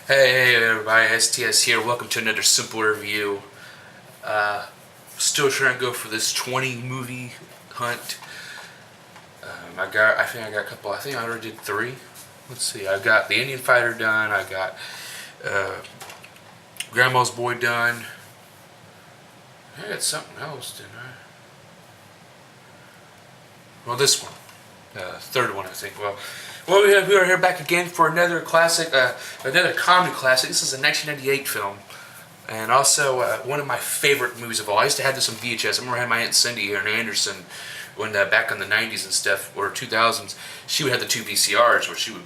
Hey everybody, STS here. Welcome to another simple review. Still trying to go for this 20 movie hunt. I think I got a couple. I think I already did 3. Let's see. I got The Indian Fighter done. I got Grandma's Boy done. I got something else, didn't I? Well, this one. Third one, I think. Well, we are here back again for another classic, another comedy classic. This is a 1998 film, and also one of my favorite movies of all. I used to have this on VHS. I remember I had my Aunt Cindy here in Anderson when back in the 90s and stuff, or 2000s. She would have the 2 VCRs where she would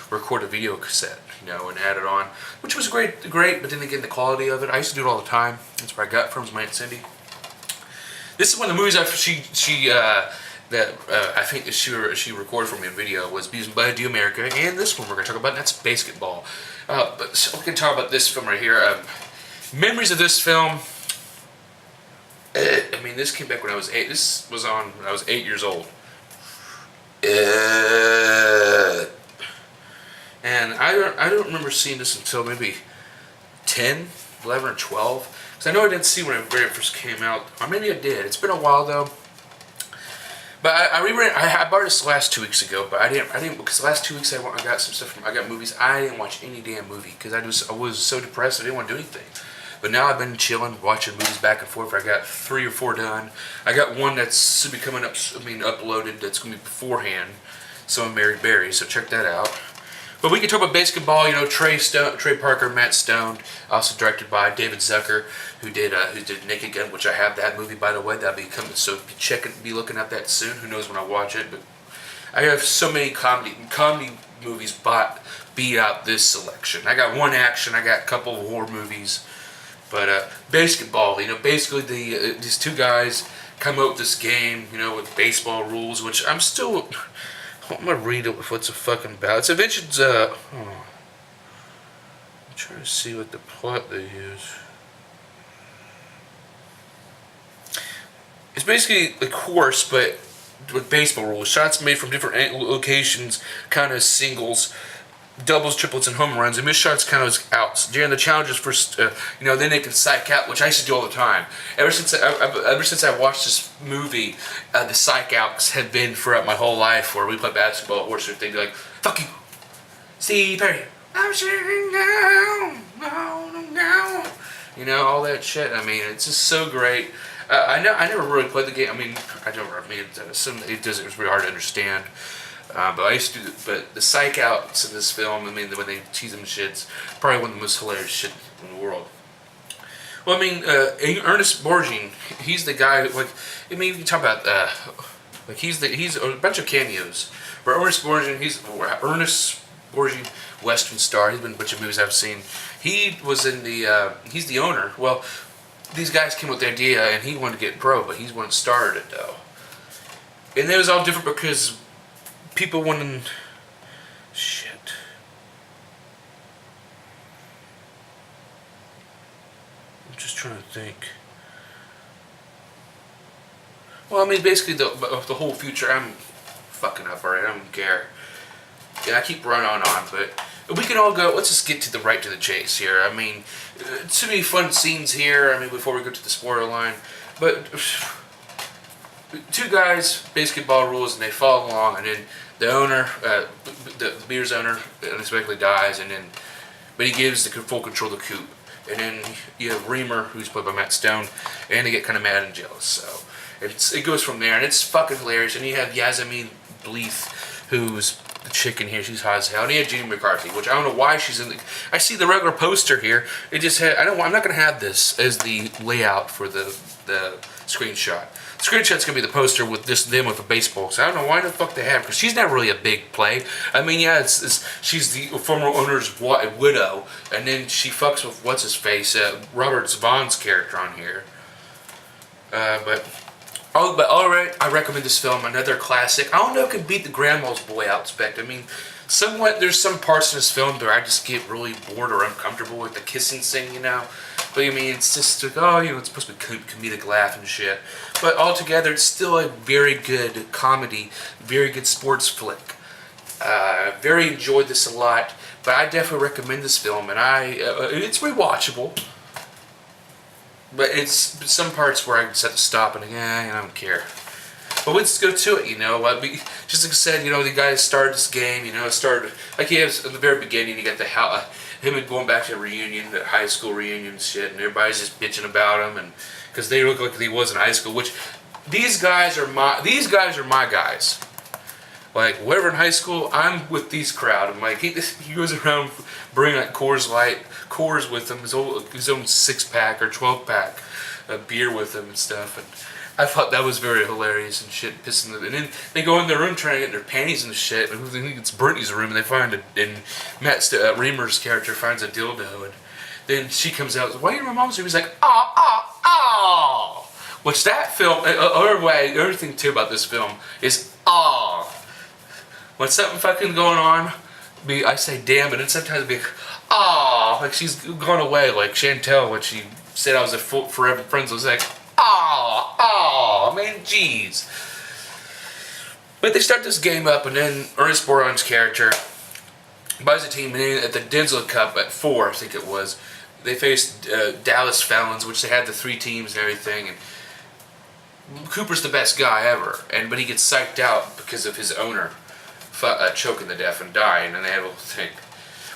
record a video cassette, and add it on, which was great. But then again, the quality of it, I used to do it all the time. That's where I got it from, was my Aunt Cindy. This is one of the movies I think she recorded for me in video was By Do America, and this one we're going to talk about, and that's BASEketball. So we can talk about this film right here. Memories of this film. I mean, this came back when I was 8. This was on when I was 8 years old. And I don't remember seeing this until maybe 10, 11, or 12. Because I know I didn't see when it very first came out. Or maybe I did. It's been a while though. But I bought this last 2 weeks ago, but I didn't because the last 2 weeks I got some stuff I got movies. I didn't watch any damn movie because I was so depressed I didn't want to do anything. But now I've been chilling, watching movies back and forth. I got 3 or 4 done. I got one that's to be coming up, uploaded. That's gonna be beforehand. Some of Mary Berry, so check that out. But we can talk about BASEketball. Trey Parker, Matt Stone, also directed by David Zucker, who did Naked Gun, which I have that movie, by the way. That'll be coming, so be looking at that soon. Who knows when I watch it? But I have so many comedy movies beat out this selection. I got one action. I got a couple of horror movies. But BASEketball, basically these 2 guys come up with this game, with baseball rules, which I'm gonna read it with what's it fucking about. It's inventions. I'm trying to see what the plot they use. It's basically a course, but with baseball rules. Shots made from different locations, kind of singles, doubles, triplets, and home runs. And missed shots kind of as outs. During the challenges first, then they can psych out, which I used to do all the time. Ever since I watched this movie, the psych outs have been throughout my whole life. Where we play basketball at Worcester, they'd be like, "Fuck you, Steve Perry." I'm sitting down, all that shit. I mean, it's just so great. I never really played the game. I mean, it was really hard to understand. But I used to do, but the psych outs in this film, when they tease them shits, probably one of the most hilarious shit in the world. Well, Ernest Borgnine, he's the guy who, you talk about, he's a bunch of cameos. But Ernest Borgnine, Western star, he's been in a bunch of movies I've seen. He was in he's the owner. Well, these guys came up with the idea, and he wanted to get pro, but he's the one that started it, though. And it was all different because people wanted... Shit. I'm just trying to think. Well, basically the whole future, I'm fucking up already, I don't care. Yeah, I keep running on, but we can all go, let's just get to the chase here. Too many fun scenes here, before we go to the spoiler line. But 2 guys, BASEketball rules, and they follow along, and then the owner, the beer's owner, unexpectedly dies, but he gives the full control of the coop. And then you have Reamer, who's played by Matt Stone, and they get kind of mad and jealous. So it goes from there, and it's fucking hilarious. And you have Yasmin Bleeth, who's the chick in here. She's hot as hell. And you have Jeannie McCarthy, which I don't know why she's in the... I see the regular poster here. It just had... I'm not going to have this as the layout for the screenshot. The screenshot's going to be the poster with them with a baseball. So I don't know why the fuck they have, because she's not really a big play. She's the former owner's widow, and then she fucks with what's-his-face, Robert Zvaughn's character on here. But alright, I recommend this film, another classic. I don't know if it can beat the Grandma's Boy aspect. Somewhat, there's some parts in this film where I just get really bored or uncomfortable with the kissing scene, But it's just like, it's supposed to be comedic laugh and shit. But altogether, it's still a very good comedy, very good sports flick. Very enjoyed this a lot, but I definitely recommend this film, and it's rewatchable. But it's some parts where I just have to stop and I don't care. But let's go to it, just like I said, the guys started this game, started, like he has at the very beginning, you got him and going back to the reunion, the high school reunion and shit, and everybody's just bitching about him, and because they look like he was in high school, which these guys are my guys. Like, whatever in high school, I'm with these crowd. I'm like, he goes around bringing like Coors with him, his own 6-pack or 12-pack beer with him and stuff. And I thought that was very hilarious and shit, pissing them. And then they go in their room trying to get their panties and shit. And I think it's Brittany's room, and they find and Matt Reamer's character finds a dildo, and then she comes out, why are you in my mom's room? He's like, ah. Which that film, other thing too about this film is when something fucking going on, I say damn, and then sometimes it'd be like she's gone away, like Chantel when she said I was a forever friends. I was like, man, jeez. But they start this game up, and then Ernest Borgnine's character buys a team, and then at the Denzel Cup at 4, I think it was, they faced Dallas Felons, which they had the 3 teams and everything, and Cooper's the best guy ever, but he gets psyched out because of his owner choking to death and dying, and they have a whole thing.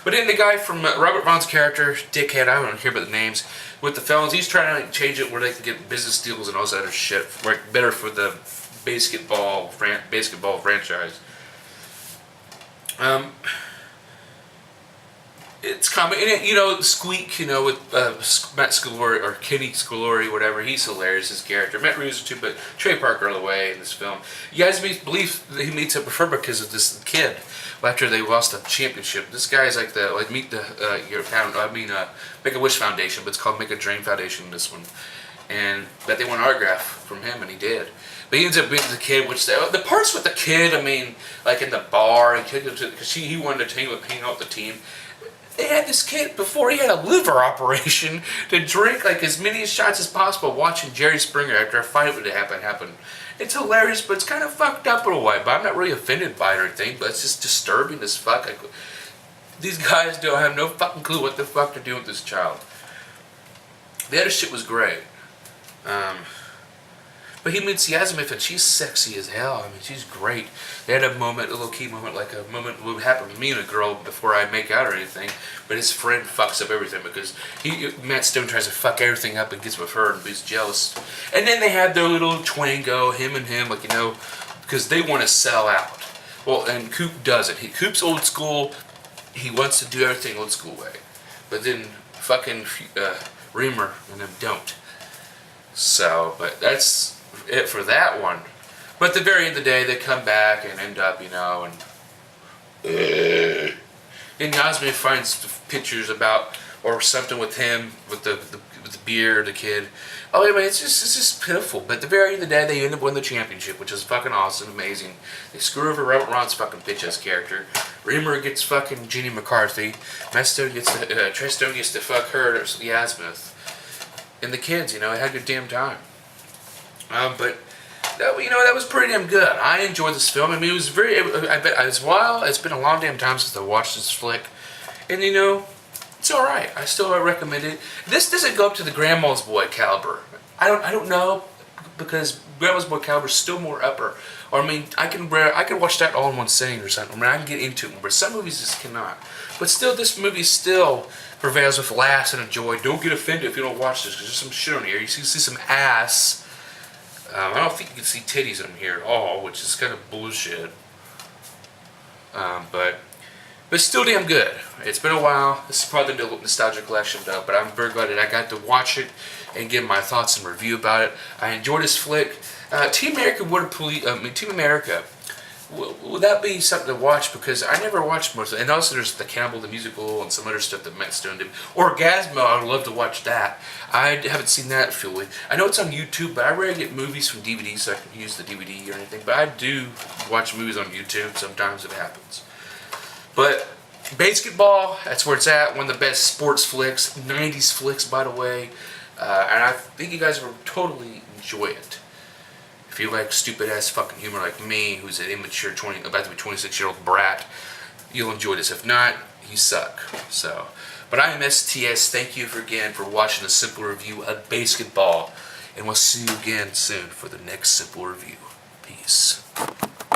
But then the guy from Robert Vaughn's character, Dickhead, I don't care about the names, with the Felons, he's trying to change it where they can get business deals and all this other shit, like better for the BASEketball franchise. It's common, and Squeak, with Matt Scalori, or Kenny Scalori, whatever, he's hilarious, his character. Matt Reeves too, but Trey Parker all the way in this film. You guys believe that he meets up with her because of this kid. After they lost the championship, this guy is like Make-A-Wish Foundation, but it's called Make-A-Dream Foundation in this one. And that they want an autograph from him, and he did. But he ends up being the kid, which the parts with the kid, like in the bar, because he wanted to hang out with the team. They had this kid before he had a liver operation to drink like as many shots as possible watching Jerry Springer after a fight would happen. It's hilarious, but it's kind of fucked up in a way. But I'm not really offended by it or anything, but it's just disturbing as fuck. These guys don't have no fucking clue what the fuck they're doing with this child. The other shit was great. But he meets Yasmith, and she's sexy as hell. She's great. They had a little key moment, like a moment would happen with me and a girl before I make out or anything. But his friend fucks up everything because Matt Stone tries to fuck everything up and gets with her and he's jealous. And then they had their little twango, him and him, because they want to sell out. Well, and Coop doesn't. Coop's old school. He wants to do everything old school way. But then fucking Reamer and them don't. So, but that's it for that one. But at the very end of the day, they come back and end up, and Yasmin finds pictures about or something with him with the beer, the kid. Oh, anyway, it's just pitiful. But at the very end of the day, they end up winning the championship, which is fucking awesome, amazing. They screw over Robert Ron's fucking bitch-ass character. Reamer gets fucking Jenny McCarthy. Trey Stone gets to fuck her, Yasmith. And the kids, had a good damn time. But that was pretty damn good. I enjoyed this film. It was very. It's been a long damn time since I watched this flick, and it's all right. I still recommend it. This doesn't go up to the Grandma's Boy caliber. I don't know, because Grandma's Boy caliber is still more upper. Or I can watch that all in one sitting or something. I can get into it, but some movies just cannot. But still, this movie still prevails with laughs and a joy. Don't get offended if you don't watch this, because there's some shit on here. You see some ass. I don't think you can see titties in here at all, which is kind of bullshit. But it's still damn good. It's been a while. This is probably the nostalgia collection, though. But I'm very glad that I got to watch it and give my thoughts and review about it. I enjoyed this flick. Team America. Would that be something to watch? Because I never watched most of it. And also there's The Cannibal, the musical, and some other stuff that Matt Stone did. Orgasmo, I would love to watch that. I haven't seen that fully. I know it's on YouTube, but I rarely get movies from DVD, so I can use the DVD or anything. But I do watch movies on YouTube sometimes if it happens. But BASEketball, that's where it's at. One of the best sports flicks, 90s flicks, by the way. And I think you guys will totally enjoy it. If you like stupid ass fucking humor like me, who's an immature about to be 26-year-old brat, you'll enjoy this. If not, you suck. So, but I am STS. Thank you again for watching a simple review of BASEketball, and we'll see you again soon for the next simple review. Peace.